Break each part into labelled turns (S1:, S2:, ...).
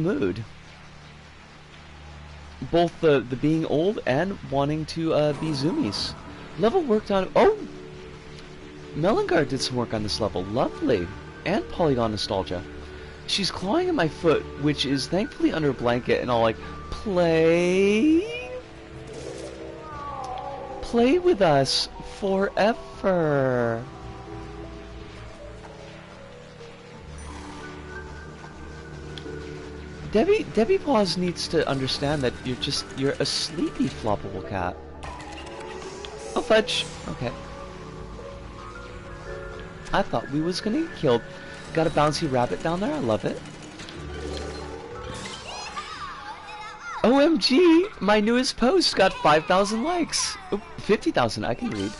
S1: mood. Both the being old and wanting to be zoomies. Level worked on... Oh! Melongar did some work on this level. Lovely. And polygon nostalgia. She's clawing at my foot, which is thankfully under a blanket, and I'll like, play? Play with us forever. Debbie Paws needs to understand that you're a sleepy floppable cat. Oh fudge. Okay. I thought we was gonna get killed. Got a bouncy rabbit down there, I love it. OMG! My newest post got 5,000 likes! Oh, 50,000, I can read.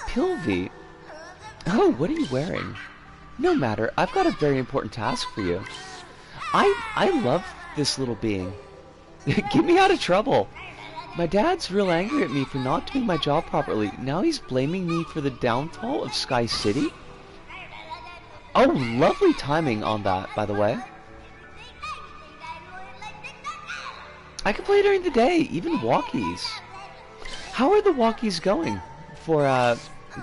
S1: Pilvi. Oh, what are you wearing? No matter, I've got a very important task for you. I love this little being. Get me out of trouble. My dad's real angry at me for not doing my job properly. Now he's blaming me for the downfall of Sky City? Oh, lovely timing on that, by the way. I can play during the day, even walkies. How are the walkies going for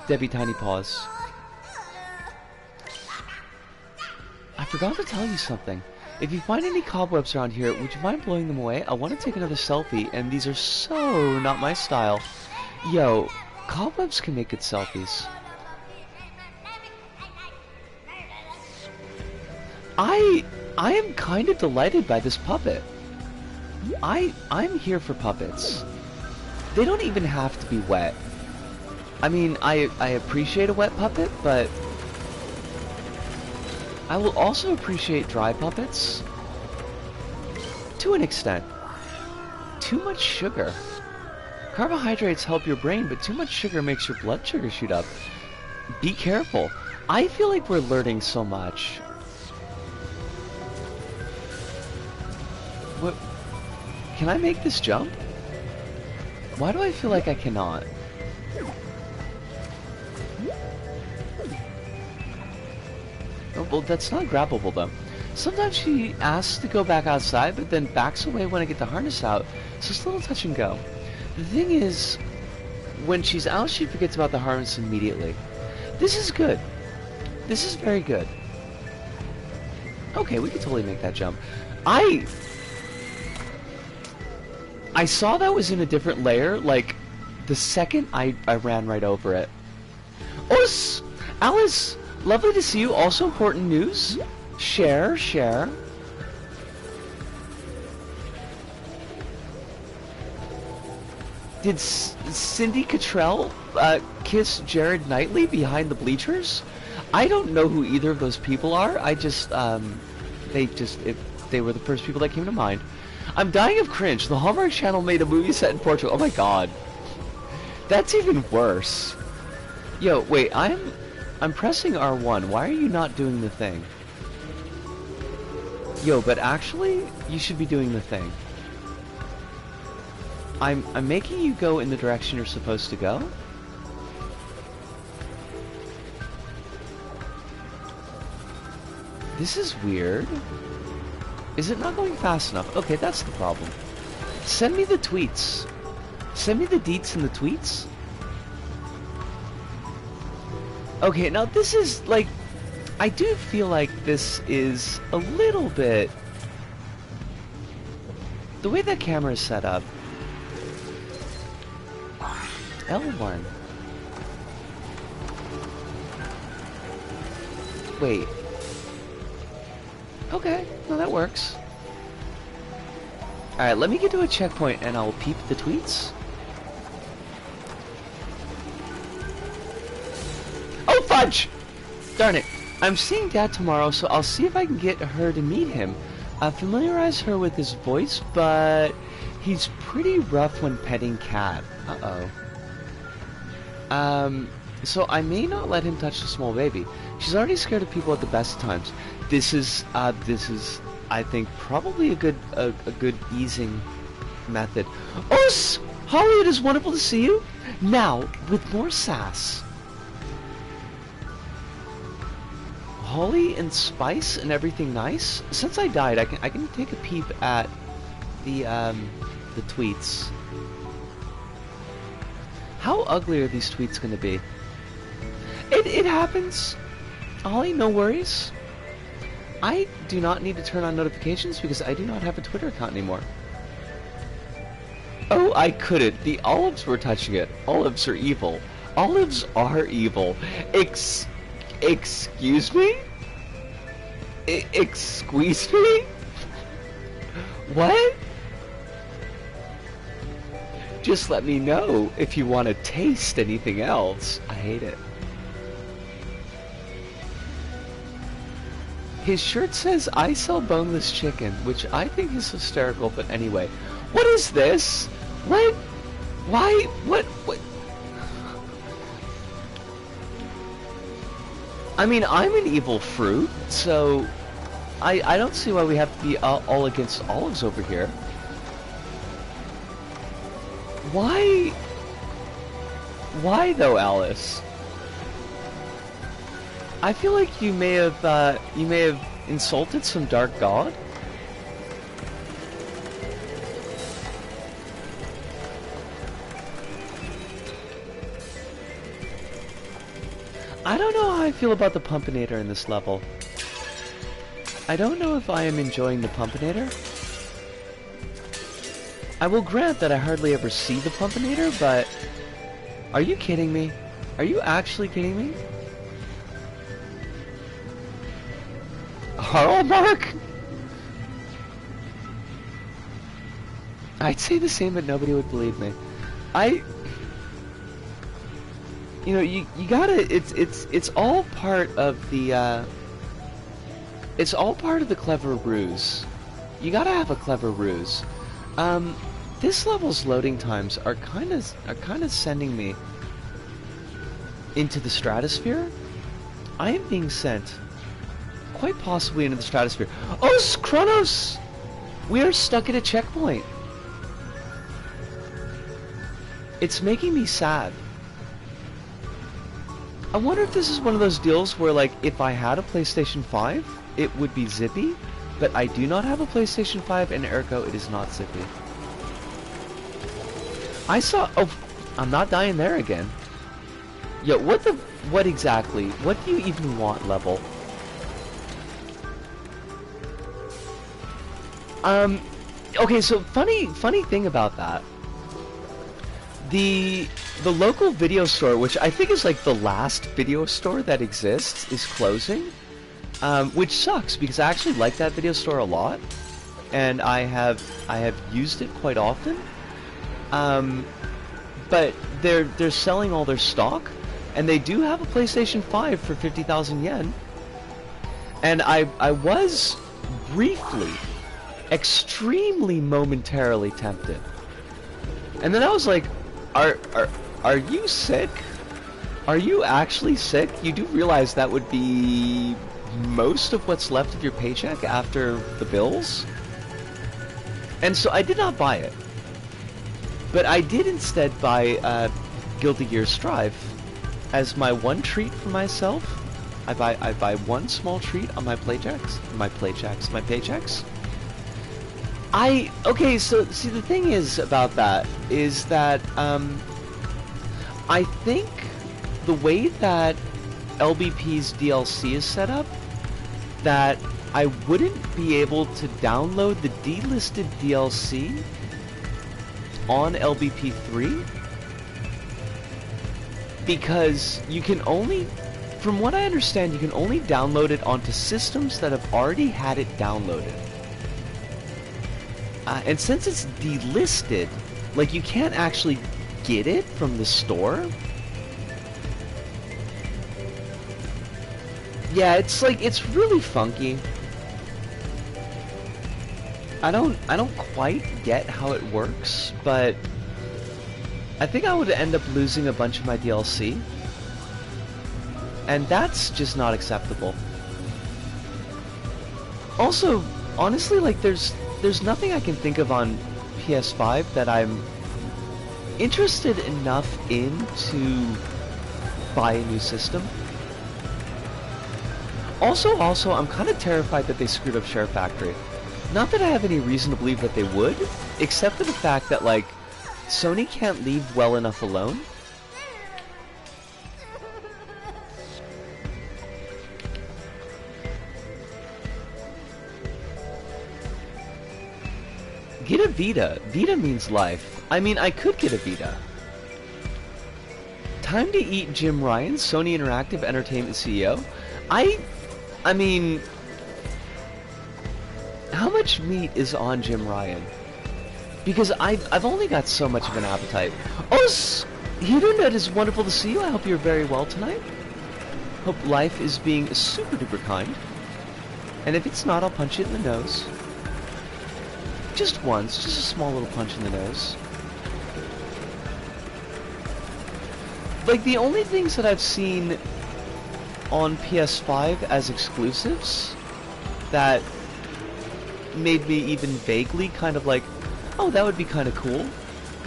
S1: Debbie Tiny Paws? I forgot to tell you something. If you find any cobwebs around here, would you mind blowing them away? I want to take another selfie, and these are so not my style. Yo, cobwebs can make good selfies. I am kind of delighted by this puppet. I'm here for puppets. They don't even have to be wet. I mean, I appreciate a wet puppet, but I will also appreciate dry puppets. To an extent. Too much sugar. Carbohydrates help your brain, but too much sugar makes your blood sugar shoot up. Be careful. I feel like we're learning so much. What? Can I make this jump? Why do I feel like I cannot? Oh, well, that's not grabbable though. Sometimes she asks to go back outside, but then backs away when I get the harness out. So it's a little touch and go. The thing is, when she's out, she forgets about the harness immediately. This is good. This is very good. Okay, we can totally make that jump. I saw that was in a different layer, like, the second I ran right over it. Oh, Alice! Lovely to see you. Also important news. Share. Did Cindy Cottrell kiss Jared Knightley behind the bleachers? I don't know who either of those people are. I just, they were the first people that came to mind. I'm dying of cringe. The Hallmark Channel made a movie set in Portugal. Oh my god. That's even worse. Yo, wait, I'm pressing R1. Why are you not doing the thing? Yo, but actually, you should be doing the thing. I'm making you go in the direction you're supposed to go. This is weird. Is it not going fast enough? Okay, that's the problem. Send me the tweets. Send me the deets and the tweets. Okay, now this is, like, I do feel like this is a little bit... The way that camera is set up. L1. Wait. Okay, no, that works. Alright, let me get to a checkpoint and I'll peep the tweets. Oh, fudge! Darn it. I'm seeing Dad tomorrow, so I'll see if I can get her to meet him. Familiarize her with his voice, but he's pretty rough when petting Cat. Uh-oh. So I may not let him touch the small baby. She's already scared of people at the best of times. This is, I think, probably a good easing method. Oh, Holly, it is wonderful to see you. Now, with more sass. Holly and spice and everything nice. Since I died, I can take a peep at the tweets. How ugly are these tweets going to be? It happens. Holly, no worries. I do not need to turn on notifications because I do not have a Twitter account anymore. Oh, I couldn't. The olives were touching it. Olives are evil. Olives are evil. Excuse me? Squeeze me? What? Just let me know if you want to taste anything else. I hate it. His shirt says, I sell boneless chicken, which I think is hysterical, but anyway. What is this? What? Why? What? I mean, I'm an evil fruit, so I don't see why we have to be all against olives over here. Why? Why though, Alice? I feel like you may have insulted some dark god. I don't know how I feel about the Pumpinator in this level. I don't know if I am enjoying the Pumpinator. I will grant that I hardly ever see the Pumpinator, but... Are you kidding me? Are you actually kidding me? Harl Mark? I'd say the same, but nobody would believe me. You know, you gotta. It's all part of the. It's all part of the clever ruse. You gotta have a clever ruse. This level's loading times are kind of sending me into the stratosphere. I am being sent, quite possibly, into the stratosphere. Oh, Kronos! We are stuck at a checkpoint. It's making me sad. I wonder if this is one of those deals where, like, if I had a PlayStation 5, it would be zippy, but I do not have a PlayStation 5, and ergo, it is not zippy. I saw... Oh, I'm not dying there again. Yo, what exactly? What do you even want, level? Okay, so funny thing about that. The local video store, which I think is like the last video store that exists, is closing. Which sucks because I actually like that video store a lot, and I have used it quite often. But they're selling all their stock, and they do have a PlayStation 5 for 50,000 yen. And I was briefly, extremely momentarily tempted. And then I was like, are you sick? Are you actually sick? You do realize that would be most of what's left of your paycheck after the bills? And so I did not buy it. But I did instead buy Guilty Gear Strive as my one treat for myself. I buy one small treat on my paychecks. Okay, so see, the thing is about that is that I think the way that LBP's DLC is set up, that I wouldn't be able to download the delisted DLC on LBP 3 because you can only, from what I understand, you can only download it onto systems that have already had it downloaded. And since it's delisted, like, you can't actually get it from the store. Yeah, it's like, it's really funky. I don't quite get how it works, but I think I would end up losing a bunch of my DLC. And that's just not acceptable. Also, honestly, like, there's nothing I can think of on PS5 that I'm interested enough in to buy a new system. Also, I'm kind of terrified that they screwed up Share Factory. Not that I have any reason to believe that they would, except for the fact that, like, Sony can't leave well enough alone. Get a Vita. Vita means life. I mean, I could get a Vita. Time to eat, Jim Ryan, Sony Interactive Entertainment CEO. I mean, how much meat is on Jim Ryan? Because I've only got so much of an appetite. Oh, Hidun, it is wonderful to see you. I hope you're very well tonight. Hope life is being super duper kind. And if it's not, I'll punch you in the nose. Just once, just a small little punch in the nose. Like, the only things that I've seen on PS5 as exclusives that made me even vaguely kind of like, oh, that would be kind of cool,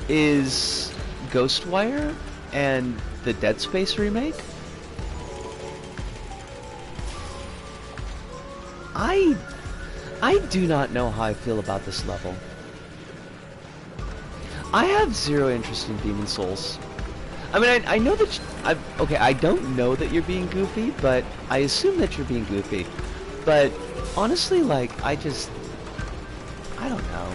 S1: is Ghostwire and the Dead Space remake. I do not know how I feel about this level. I have zero interest in Demon Souls. I mean, I know that okay, I don't know that you're being goofy, but I assume that you're being goofy. But honestly, like, I don't know.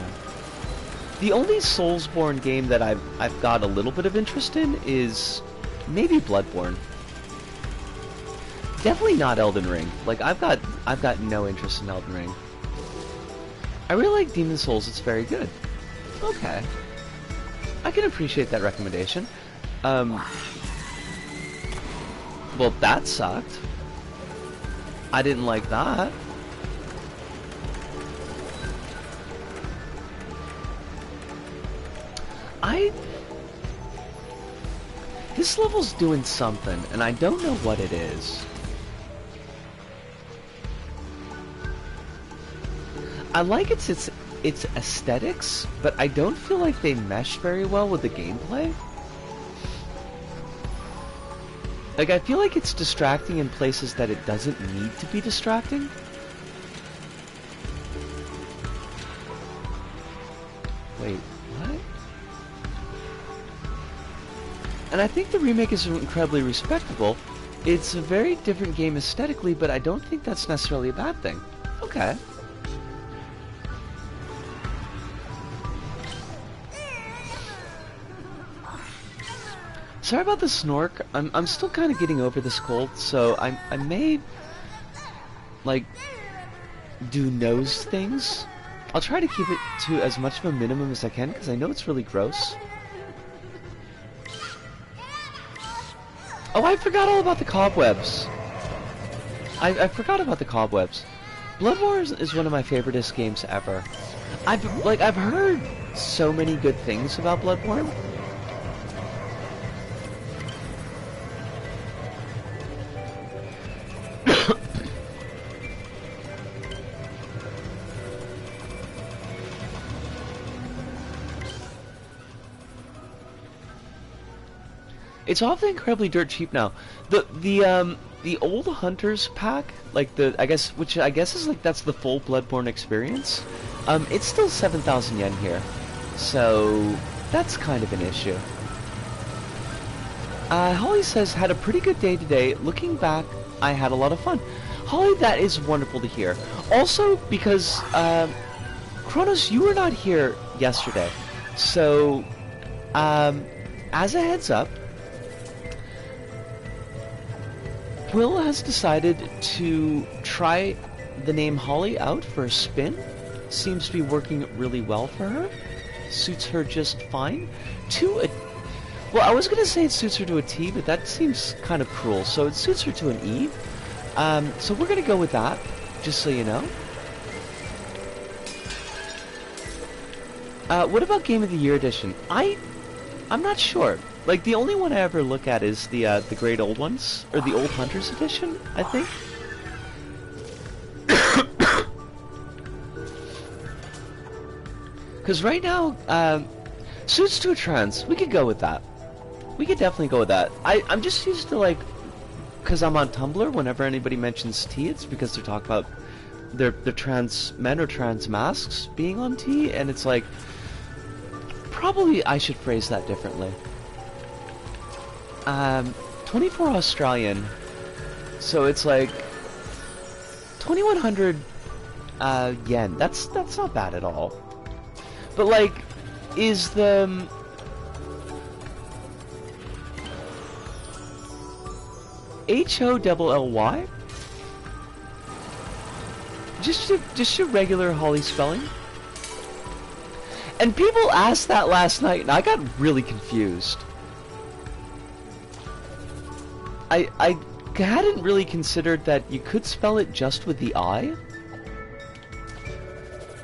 S1: The only Soulsborne game that I've got a little bit of interest in is maybe Bloodborne. Definitely not Elden Ring. Like, I've got no interest in Elden Ring. I really like Demon Souls. It's very good. Okay, I can appreciate that recommendation. Well, that sucked. I didn't like that. This level's doing something, and I don't know what it is. I like its aesthetics, but I don't feel like they mesh very well with the gameplay. Like, I feel like it's distracting in places that it doesn't need to be distracting. Wait, what? And I think the remake is incredibly respectable. It's a very different game aesthetically, but I don't think that's necessarily a bad thing. Okay. Sorry about the snork. I'm still kind of getting over this cold, so I may, like, do nose things. I'll try to keep it to as much of a minimum as I can, because I know it's really gross. Oh, I forgot all about the cobwebs. I forgot about the cobwebs. Bloodborne is one of my favoriteest games ever. I've heard so many good things about Bloodborne. It's often incredibly dirt cheap now. The old Hunters pack, like which I guess is like that's the full Bloodborne experience. It's still 7,000 yen here, so that's kind of an issue. Holly says, had a pretty good day today. Looking back, I had a lot of fun. Holly, that is wonderful to hear. Also, because Kronos, you were not here yesterday, so as a heads up, Will has decided to try the name Holly out for a spin. Seems to be working really well for her. Suits her just fine. Well, I was going to say it suits her to a T, but that seems kind of cruel. So it suits her to an E. So we're going to go with that, just so you know. What about Game of the Year edition? I'm not sure. Like, the only one I ever look at is the great old ones, or the old Hunters edition, I think. Because right now, Suits to a Trance, we could go with that. We could definitely go with that. I'm just used to, like, because I'm on Tumblr, whenever anybody mentions T, it's because they're talking about their trans men or trans masks being on T, and it's like, probably I should phrase that differently. 24 Australian, so it's like 2,100 yen. That's not bad at all. But like, is the HOLLY just your regular Holly spelling? And people asked that last night, and I got really confused. I hadn't really considered that you could spell it just with the I.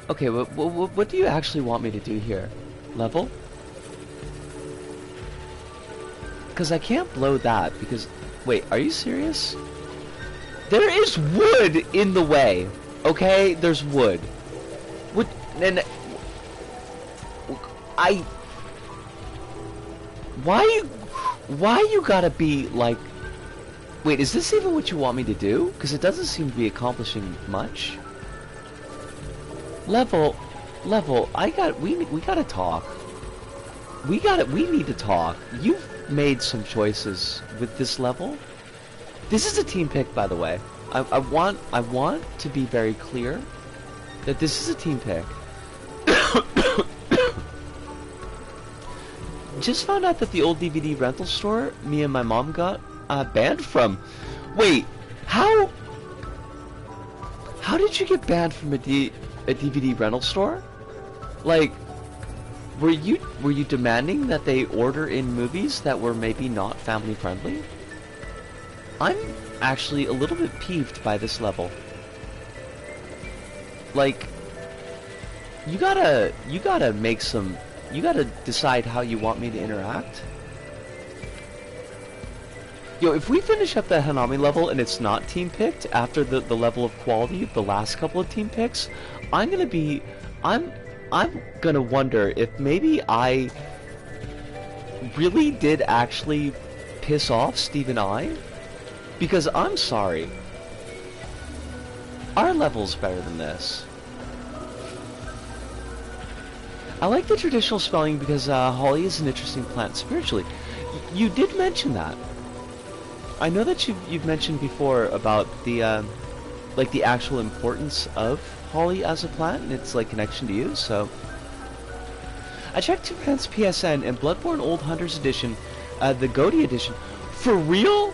S1: Okay, what do you actually want me to do here? Level? Because I can't blow that, because... Wait, are you serious? There is wood in the way, okay? There's wood. What... And... Why you gotta be, like... Wait, is this even what you want me to do? Because it doesn't seem to be accomplishing much. Level, we gotta talk. We need to talk. You've made some choices with this level. This is a team pick, by the way. I want to be very clear that this is a team pick. Just found out that the old DVD rental store me and my mom got banned from. Wait, how did you get banned from a DVD rental store? Like, were you demanding that they order in movies that were maybe not family friendly? I'm actually a little bit peeved by this level. Like, you gotta decide how you want me to interact. Yo, if we finish up the Hanami level and it's not team picked after the level of quality of the last couple of team picks, I'm gonna wonder if maybe I really did actually piss off Steve I, because I'm sorry, our level's better than this. I like the traditional spelling because Holly is an interesting plant spiritually. You did mention that. I know that you've mentioned before about the like the actual importance of Holly as a plant and its like connection to you. So I checked Japan's PSN and Bloodborne Old Hunters Edition, the Godi Edition, for real.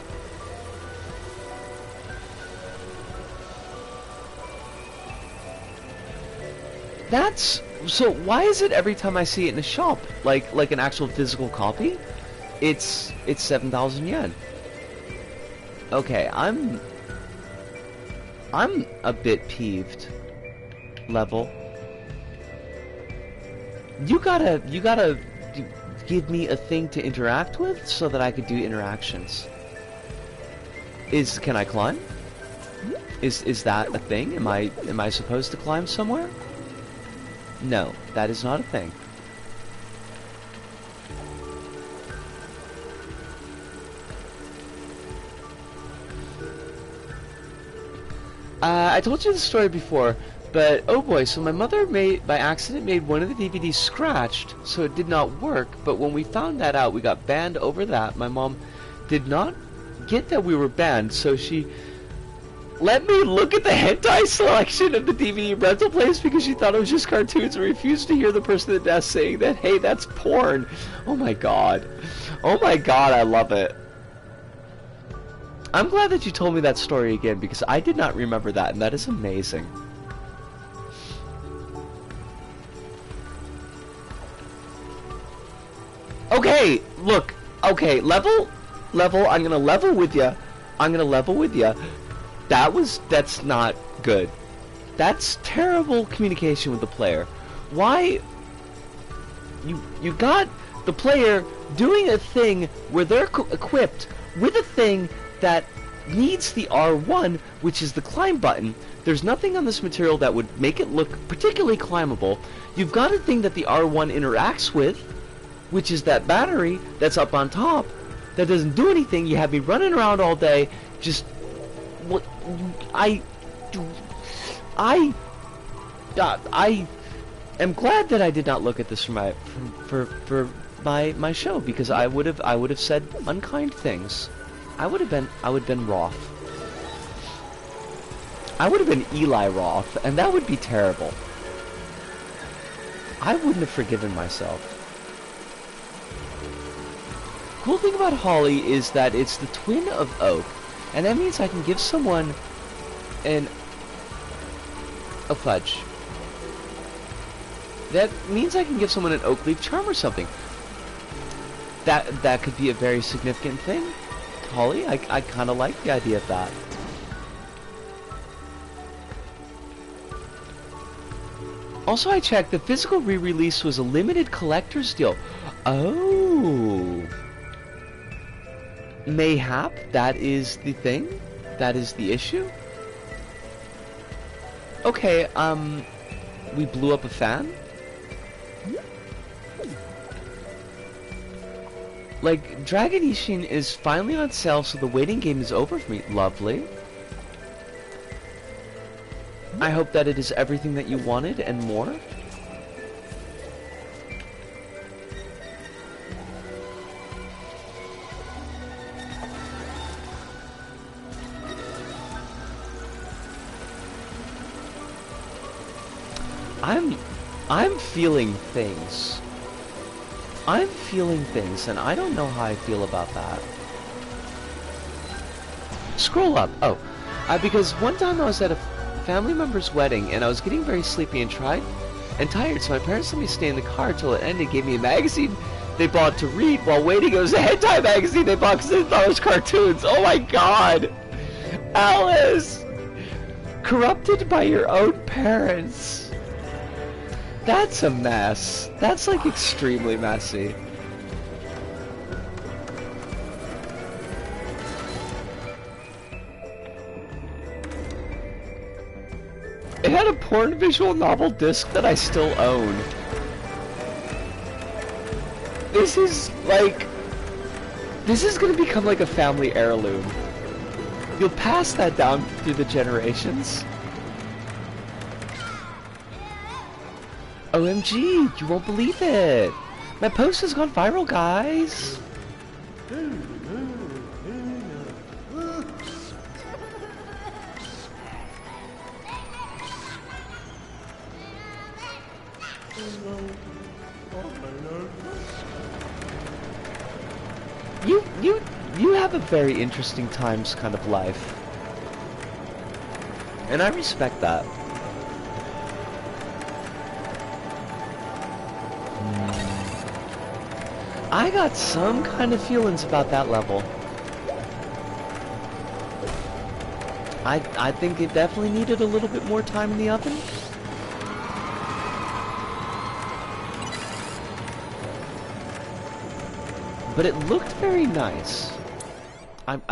S1: That's so. Why is it every time I see it in a shop, like an actual physical copy, it's 7,000 yen? Okay, I'm a bit peeved. Level. You gotta give me a thing to interact with so that I could do interactions. Can I climb? Is that a thing? Am I supposed to climb somewhere? No, that is not a thing. I told you the story before, but oh boy, so my mother by accident made one of the DVDs scratched, so it did not work, but when we found that out, we got banned over that. My mom did not get that we were banned, so she let me look at the hentai selection of the DVD rental place because she thought it was just cartoons and refused to hear the person at the desk saying that, hey, that's porn. Oh my god. Oh my god, I love it. I'm glad that you told me that story again because I did not remember that, and that is amazing. Okay, look. Okay, level, I'm gonna level with you. That's not good. That's terrible communication with the player. Why? You got the player doing a thing where they're equipped with a thing that needs the R1, which is the climb button. There's nothing on this material that would make it look particularly climbable. You've got a thing that the R1 interacts with, which is that battery that's up on top, that doesn't do anything. You have me running around all day, just what I I am glad that I did not look at this for my show, because I would have said unkind things. I would have been Roth. I would have been Eli Roth, and that would be terrible. I wouldn't have forgiven myself. Cool thing about Holly is that it's the twin of Oak, and that means I can give someone a fudge. That means I can give someone an oak leaf charm or something. That could be a very significant thing. Holly, I kind of like the idea of that. Also, I checked, the physical re-release was a limited collector's deal. Oh. Mayhap, that is the thing? That is the issue? Okay, we blew up a fan? Like, Dragon Ishin is finally on sale, so the waiting game is over for me. Lovely. I hope that it is everything that you wanted and more. I'm feeling things. I'm feeling things, and I don't know how I feel about that. Scroll up. Oh, because one time I was at a family member's wedding, and I was getting very sleepy and tired, so my parents let me stay in the car till it ended, gave me a magazine they bought to read while waiting. It was a hentai magazine they bought because they thought it was cartoons. Oh my god! Alice! Corrupted by your own parents. That's a mess. That's like extremely messy. It had a porn visual novel disc that I still own. This is like... This is gonna become like a family heirloom. You'll pass that down through the generations. OMG, you won't believe it. My post has gone viral, guys. You have a very interesting times kind of life. And I respect that. I got some kind of feelings about that level. I think it definitely needed a little bit more time in the oven. But it looked very nice. I'm